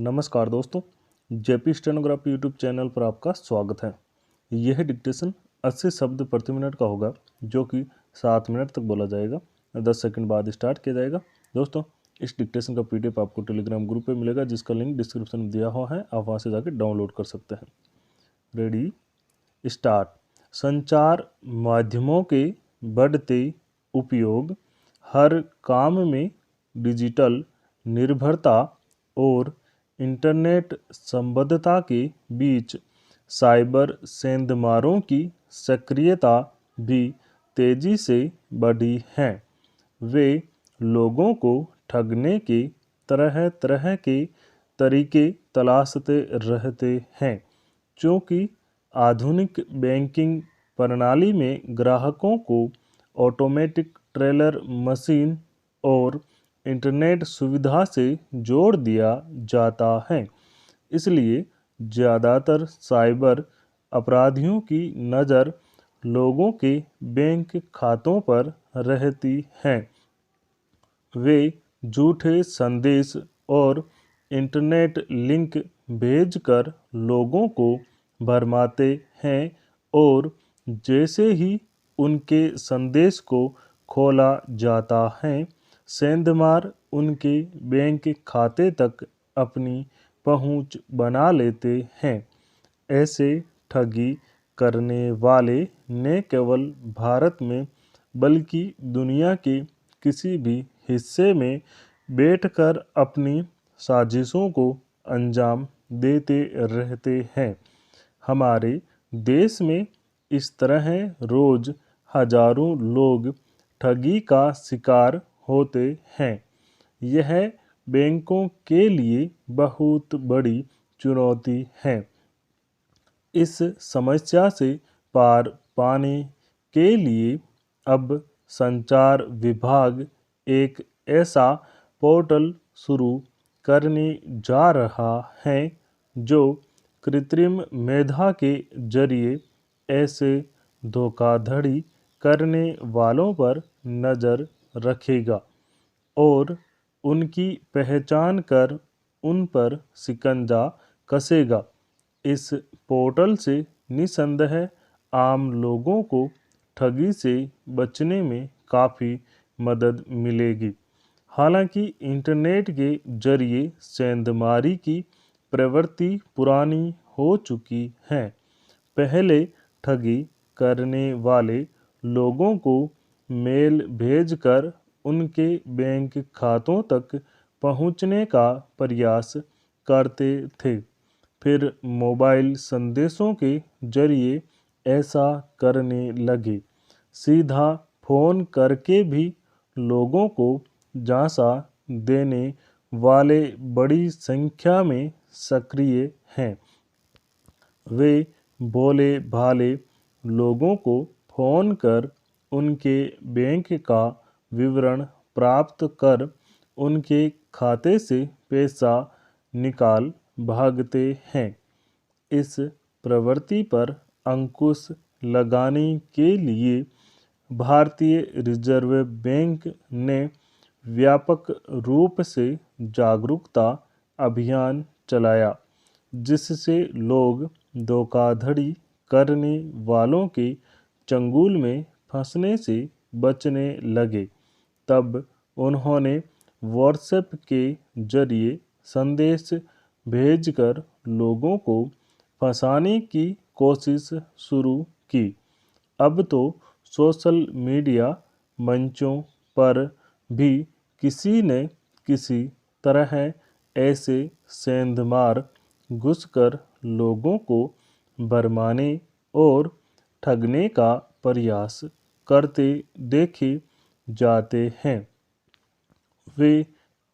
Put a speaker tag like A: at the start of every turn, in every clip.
A: नमस्कार दोस्तों, JP stenography YouTube channel पर आपका स्वागत है। यह डिक्टेशन 80 शब्द प्रति मिनट का होगा, जो कि 7 मिनट तक बोला जाएगा। 10 सेकंड बाद स्टार्ट किया जाएगा। दोस्तों, इस डिक्टेशन का पीडीएफ आपको टेलीग्राम ग्रुप पे मिलेगा, जिसका लिंक डिस्क्रिप्शन में दिया हुआ है। आप वहाँ से जाकर डाउनलोड कर सकते हैं। Ready, start. संचार माध्यमों के बढ़ते उपयोग, हर काम में डिजिटल निर्भरता और इंटरनेट संबद्धता के बीच साइबर सेंधमारों की सक्रियता भी तेजी से बढ़ी है। वे लोगों को ठगने के तरह तरह के तरीके तलाशते रहते हैं, क्योंकि आधुनिक बैंकिंग प्रणाली में ग्राहकों को ऑटोमेटिक टेलर मशीन और इंटरनेट सुविधा से जोड़ दिया जाता है। इसलिए ज़्यादातर साइबर अपराधियों की नज़र लोगों के बैंक खातों पर रहती है। वे झूठे संदेश और इंटरनेट लिंक भेजकर लोगों को भरमाते हैं और जैसे ही उनके संदेश को खोला जाता है, सेंधमार उनके बैंक खाते तक अपनी पहुंच बना लेते हैं। ऐसे ठगी करने वाले न केवल भारत में बल्कि दुनिया के किसी भी हिस्से में बैठकर अपनी साजिशों को अंजाम देते रहते हैं। हमारे देश में इस तरह रोज हजारों लोग ठगी का शिकार होते हैं। यह बैंकों के लिए बहुत बड़ी चुनौती है। इस समस्या से पार पाने के लिए अब संचार विभाग एक ऐसा पोर्टल शुरू करने जा रहा है जो कृत्रिम मेधा के जरिए ऐसे धोखाधड़ी करने वालों पर नज़र रखेगा और उनकी पहचान कर उन पर शिकंजा कसेगा। इस पोर्टल से निसंदेह आम लोगों को ठगी से बचने में काफ़ी मदद मिलेगी। हालांकि इंटरनेट के जरिए सेंधमारी की प्रवृत्ति पुरानी हो चुकी है। पहले ठगी करने वाले लोगों को मेल भेजकर उनके बैंक खातों तक पहुंचने का प्रयास करते थे। फिर मोबाइल संदेशों के जरिए ऐसा करने लगे। सीधा फ़ोन करके भी लोगों को झांसा देने वाले बड़ी संख्या में सक्रिय हैं। वे भोले भाले लोगों को फ़ोन कर उनके बैंक का विवरण प्राप्त कर उनके खाते से पैसा निकाल भागते हैं। इस प्रवृत्ति पर अंकुश लगाने के लिए भारतीय रिजर्व बैंक ने व्यापक रूप से जागरूकता अभियान चलाया, जिससे लोग धोखाधड़ी करने वालों के चंगुल में फंसने से बचने लगे। तब उन्होंने व्हाट्सएप के जरिए संदेश भेजकर लोगों को फंसाने की कोशिश शुरू की। अब तो सोशल मीडिया मंचों पर भी किसी न किसी तरह ऐसे सेंधमार घुसकर लोगों को भरमाने और ठगने का प्रयास करते देखे जाते हैं। वे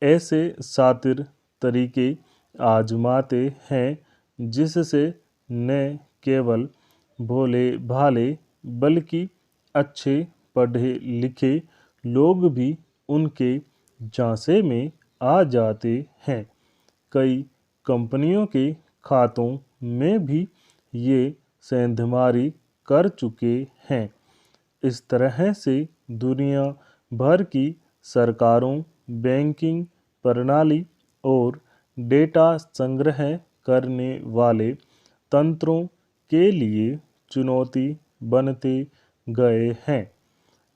A: ऐसे शातिर तरीके आजमाते हैं जिससे न केवल भोले भाले बल्कि अच्छे पढ़े लिखे लोग भी उनके झांसे में आ जाते हैं। कई कंपनियों के खातों में भी ये सेंधमारी कर चुके हैं। इस तरह से दुनिया भर की सरकारों, बैंकिंग प्रणाली और डेटा संग्रह करने वाले तंत्रों के लिए चुनौती बनते गए हैं।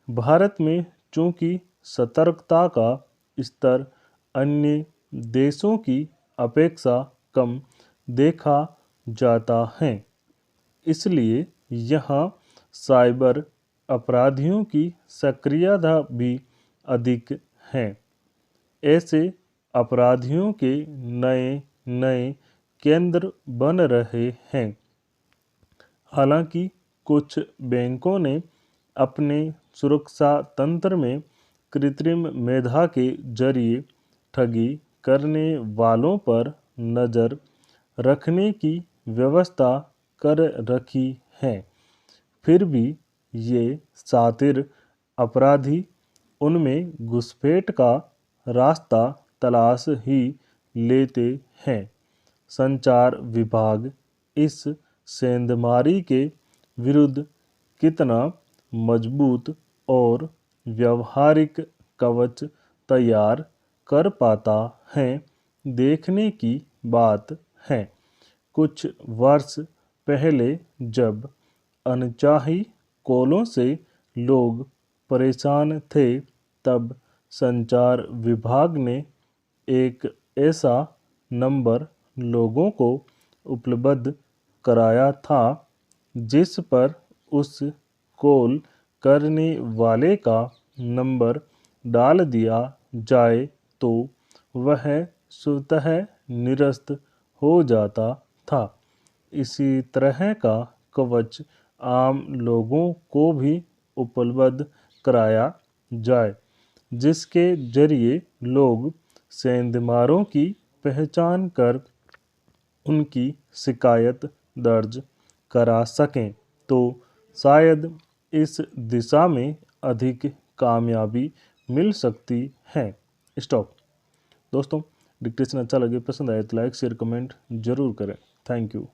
A: भारत में चूंकि सतर्कता का स्तर अन्य देशों की अपेक्षा कम देखा जाता है, इसलिए यहाँ साइबर अपराधियों की सक्रियता भी अधिक है। ऐसे अपराधियों के नए नए केंद्र बन रहे हैं। हालांकि कुछ बैंकों ने अपने सुरक्षा तंत्र में कृत्रिम मेधा के जरिए ठगी करने वालों पर नज़र रखने की व्यवस्था कर रखी है। फिर भी ये शातिर अपराधी उनमें घुसपैठ का रास्ता तलाश ही लेते हैं। संचार विभाग इस सेंधमारी के विरुद्ध कितना मजबूत और व्यावहारिक कवच तैयार कर पाता है, देखने की बात है। कुछ वर्ष पहले जब अनचाही कॉलों से लोग परेशान थे, तब संचार विभाग ने एक ऐसा नंबर लोगों को उपलब्ध कराया था जिस पर उस कॉल करने वाले का नंबर डाल दिया जाए तो वह स्वतः निरस्त हो जाता था। इसी तरह का कवच आम लोगों को भी उपलब्ध कराया जाए, जिसके जरिए लोग सेंधमारों की पहचान कर उनकी शिकायत दर्ज करा सकें, तो शायद इस दिशा में अधिक कामयाबी मिल सकती है। स्टॉप। दोस्तों, डिक्टेशन अच्छा लगे, पसंद आए तो लाइक शेयर कमेंट जरूर करें। Thank you.